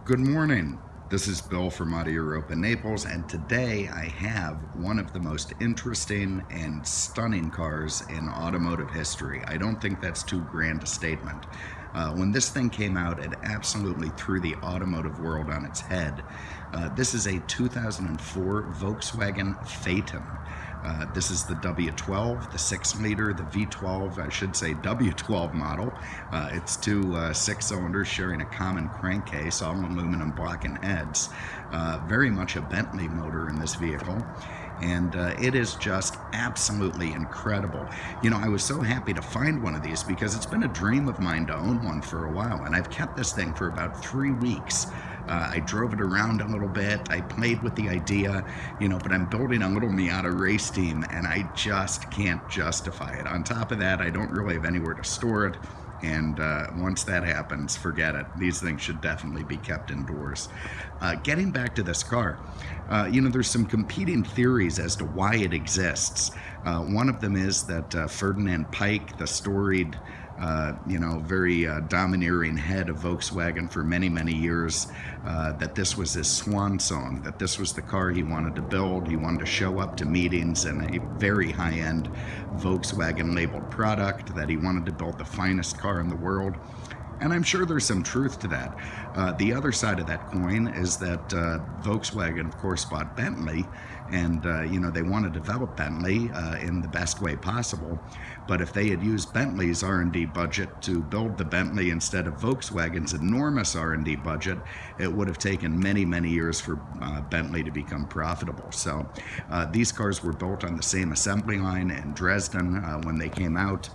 Good morning. This is Bill from Auto Europa Naples, and today I have one of the most interesting and stunning cars in automotive history. I don't think that's too grand a statement. When this thing came out, it absolutely threw the automotive world on its head. This is a 2004 Volkswagen Phaeton. This is the W12, the 6-liter, the V12, I should say W12 model. It's two 6-cylinders sharing a common crankcase, all aluminum block and heads. Very much a Bentley motor in this vehicle. And it is just absolutely incredible. You know, I was so happy to find one of these because it's been a dream of mine to own one for a while, and I've kept this thing for about 3 weeks. I drove it around a little bit, I played with the idea, but I'm building a little Miata race team, and I just can't justify it. On top of that, I don't really have anywhere to store it. And once that happens, forget it. These things should definitely be kept indoors. Getting back to this car, there's some competing theories as to why it exists. One of them is that Ferdinand Pike, the storied, very domineering head of Volkswagen for many, many years, that this was his swan song, that this was the car he wanted to build. He wanted to show up to meetings in a very high-end Volkswagen labeled product, that he wanted to build the finest car in the world. And I'm sure there's some truth to that. The other side of that coin is that Volkswagen, of course, bought Bentley, and they want to develop Bentley in the best way possible. But if they had used Bentley's R&D budget to build the Bentley instead of Volkswagen's enormous R&D budget, it would have taken many, many years for Bentley to become profitable. So these cars were built on the same assembly line in Dresden when they came out.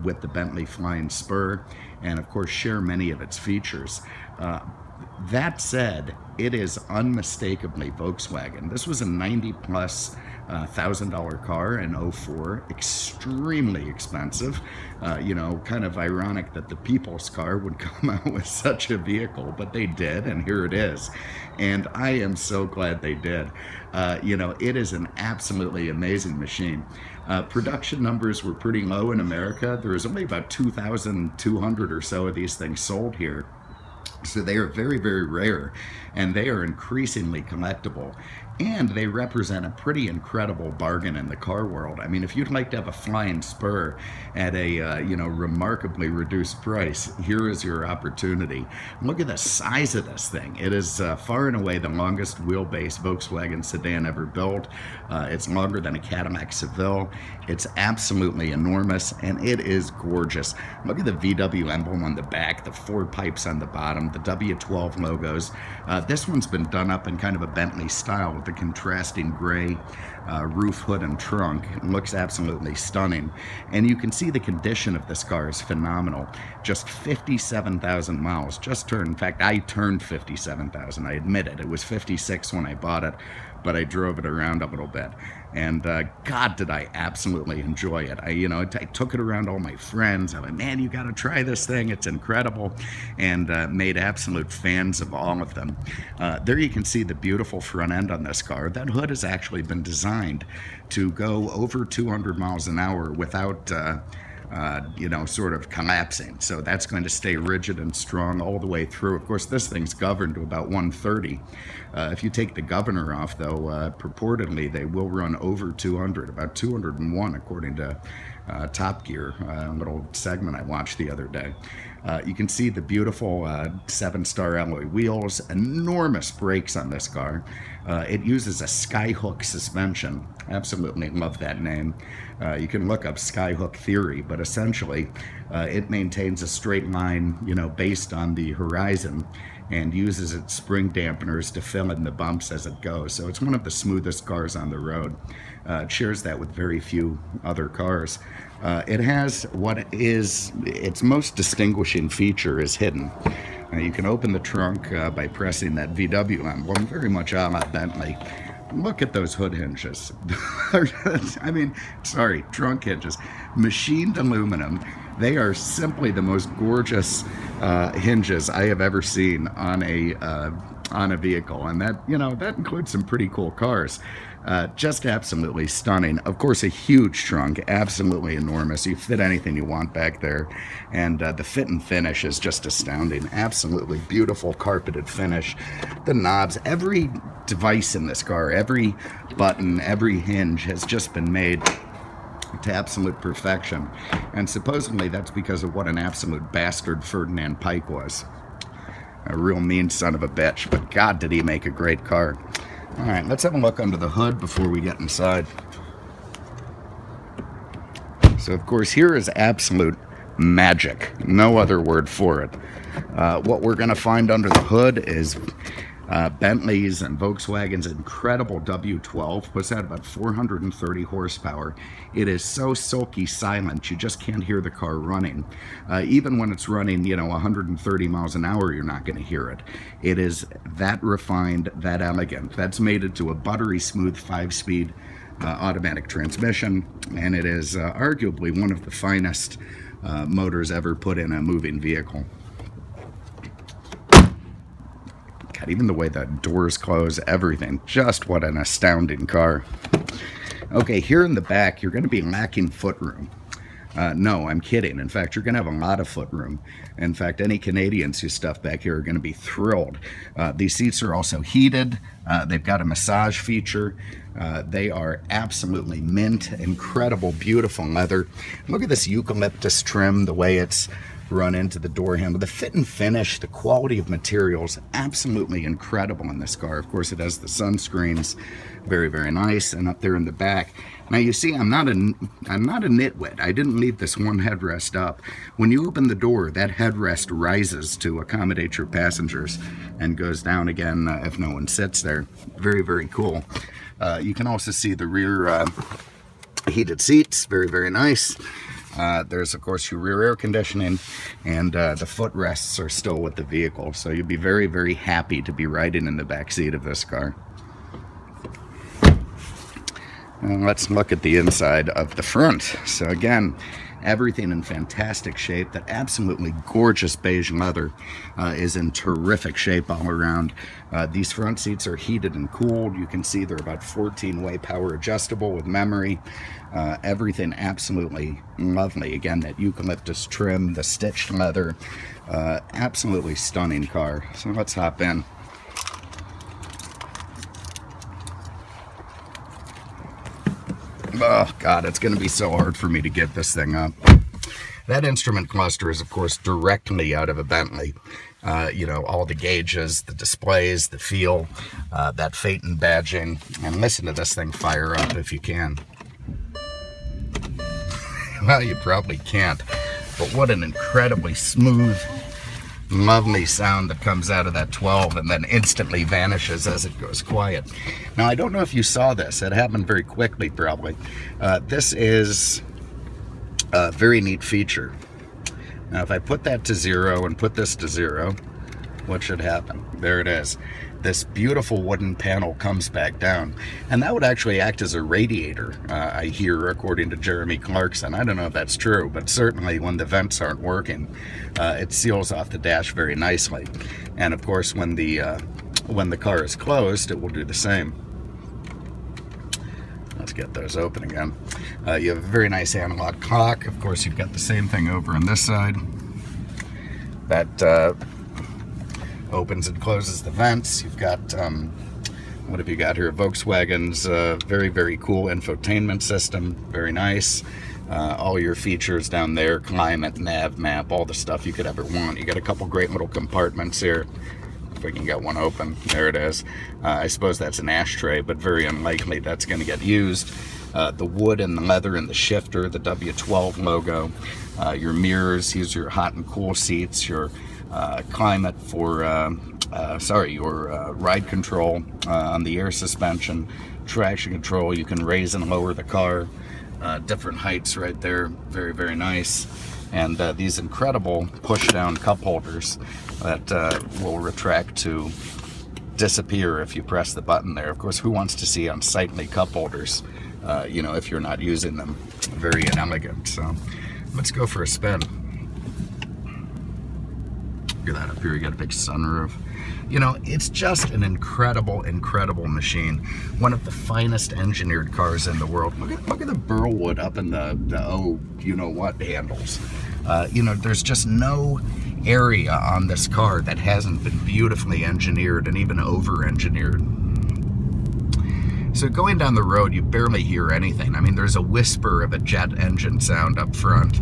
With the Bentley Flying Spur, and of course share many of its features. That said, it is unmistakably Volkswagen. This was a $90+ thousand car in 04, extremely expensive. Kind of ironic that the people's car would come out with such a vehicle, but they did, and here it is. And I am so glad they did. It is an absolutely amazing machine. Production numbers were pretty low in America. There was only about 2,200 or so of these things sold here. So they are very, very rare, and they are increasingly collectible, and they represent a pretty incredible bargain in the car world. I mean, if you'd like to have a Flying Spur at a remarkably reduced price, here is your opportunity. Look at the size of this thing. It is far and away the longest wheelbase Volkswagen sedan ever built. It's longer than a Cadillac Seville. It's absolutely enormous, and it is gorgeous. Look at the VW emblem on the back, the 4 pipes on the bottom, the W12 logos. This one's been done up in kind of a Bentley style with the contrasting gray roof, hood, and trunk. It looks absolutely stunning. And you can see the condition of this car is phenomenal. Just 57,000 miles. In fact, I turned 57,000. I admit it. It was 56 when I bought it, but I drove it around a little bit. And God, did I absolutely enjoy it. I took it around all my friends. I went, man, you got to try this thing. It's incredible. And made absolute fans of all of them. There you can see the beautiful front end on this car. That hood has actually been designed to go over 200 miles an hour without sort of collapsing. So that's going to stay rigid and strong all the way through. Of course, this thing's governed to about 130. If you take the governor off, though, purportedly they will run over 200, about 201 according to Top Gear, a little segment I watched the other day. You can see the beautiful 7-star alloy wheels, enormous brakes on this car. It uses a Skyhook suspension. Absolutely love that name. You can look up Skyhook theory, but essentially it maintains a straight line, based on the horizon, and uses its spring dampeners to fill in the bumps as it goes. So it's one of the smoothest cars on the road. It shares that with very few other cars. It has what is its most distinguishing feature is hidden. You can open the trunk by pressing that VW emblem, very much a la Bentley. Look at those hood hinges. Trunk hinges. Machined aluminum. They are simply the most gorgeous hinges I have ever seen on a on a vehicle, and that, you know, that includes some pretty cool cars. Just absolutely stunning. Of course, a huge trunk, absolutely enormous. You fit anything you want back there, and the fit and finish is just astounding. Absolutely beautiful carpeted finish. The knobs, every device in this car, every button, every hinge has just been made to absolute perfection, and supposedly that's because of what an absolute bastard Ferdinand Pike was. A real mean son of a bitch, but God, did he make a great car. All right, let's have a look under the hood before we get inside. So, of course, here is absolute magic. No other word for it. What we're going to find under the hood is Bentley's and Volkswagen's incredible W12. Puts out about 430 horsepower. It is so silky silent, you just can't hear the car running. Even when it's running, you know, 130 miles an hour, you're not going to hear it. It is that refined, that elegant. That's made it to a buttery smooth 5-speed automatic transmission, and it is arguably one of the finest motors ever put in a moving vehicle. God, even the way the doors close, everything, just what an astounding car. Okay, here in the back, you're going to be lacking footroom. No, I'm kidding. In fact, you're going to have a lot of footroom. In fact, any Canadians who stuff back here are going to be thrilled. These seats are also heated. They've got a massage feature. They are absolutely mint, incredible, beautiful leather. Look at this eucalyptus trim, the way it's run into the door handle. The fit and finish, the quality of materials, absolutely incredible in this car. Of course, it has the sunscreens, very, very nice. And up there in the back, now you see, I'm not a nitwit. I didn't leave this one headrest up. When you open the door, that headrest rises to accommodate your passengers and goes down again if no one sits there. Very, very cool. You can also see the rear heated seats, very, very nice. There's, of course, your rear air conditioning, and the footrests are still with the vehicle, so you'll be very, very happy to be riding in the back seat of this car. And let's look at the inside of the front. So again, everything in fantastic shape. That absolutely gorgeous beige leather is in terrific shape all around. These front seats are heated and cooled. You can see they're about 14-way power adjustable with memory. Everything absolutely lovely. Again, that eucalyptus trim, the stitched leather, absolutely stunning car. So let's hop in. Oh God, it's going to be so hard for me to get this thing up. That instrument cluster is, of course, directly out of a Bentley. You know, all the gauges, the displays, the feel, that Phaeton badging. And listen to this thing fire up if you can. Well, you probably can't. But what an incredibly smooth, lovely sound that comes out of that 12 and then instantly vanishes as it goes quiet. Now, I don't know if you saw this. It happened very quickly, probably. This is a very neat feature. Now, if I put that to 0 and put this to 0, what should happen? There it is. This beautiful wooden panel comes back down, and that would actually act as a radiator, I hear, according to Jeremy Clarkson. I don't know if that's true, but certainly when the vents aren't working, it seals off the dash very nicely. And of course, when the car is closed, it will do the same. Let's get those open again. You have a very nice analog clock. Of course, you've got the same thing over on this side. That opens and closes the vents. You've got, what have you got here? Volkswagen's very, very cool infotainment system. Very nice. All your features down there, climate, nav, map, all the stuff you could ever want. You got a couple great little compartments here. If we can get one open. There it is. I suppose that's an ashtray, but very unlikely that's going to get used. The wood and the leather and the shifter, the W12 logo, your mirrors, here's your hot and cool seats, your climate for, your ride control on the air suspension, traction control. You can raise and lower the car, different heights right there. Very, very nice. And these incredible push-down cup holders that will retract to disappear if you press the button there. Of course, who wants to see unsightly cup holders, if you're not using them? Very inelegant. So let's go for a spin. Look at that up here, you got a big sunroof. You know, it's just an incredible, incredible machine. One of the finest engineered cars in the world. Look at the burl wood up in the oh, you know what handles. You know, there's just no area on this car that hasn't been beautifully engineered and even over-engineered. So going down the road, you barely hear anything. I mean, there's a whisper of a jet engine sound up front.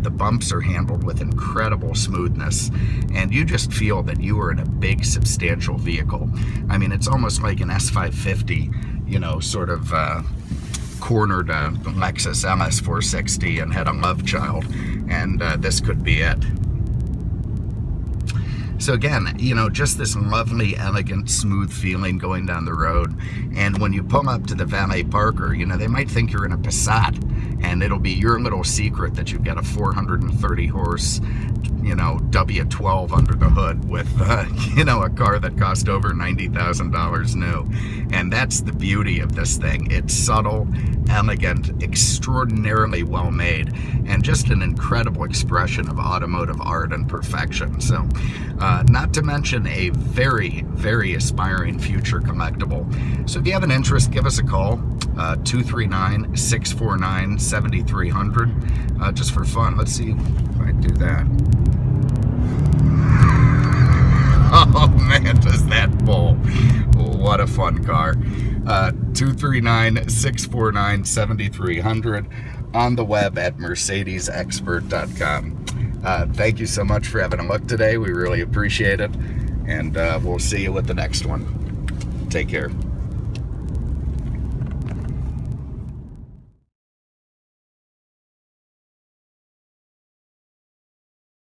The bumps are handled with incredible smoothness, and you just feel that you are in a big, substantial vehicle. I mean, it's almost like an S550, you know, sort of cornered a Lexus LS460 and had a love child, and this could be it. So again, you know, just this lovely, elegant, smooth feeling going down the road. And when you pull up to the valet parker, you know, they might think you're in a Passat, and it'll be your little secret that you've got a 430 horse, you know, W12 under the hood with, you know, a car that cost over $90,000 new. And that's the beauty of this thing. It's subtle, elegant, extraordinarily well made, and just an incredible expression of automotive art and perfection. So, not to mention a very, very aspiring future collectible. So if you have an interest, give us a call, 239-649-7300, just for fun. Let's see if I do that. Oh man, does that pull. What a fun car. 239-649-7300, on the web at mercedesexpert.com. Thank you so much for having a look today. We really appreciate it. And we'll see you with the next one. Take care.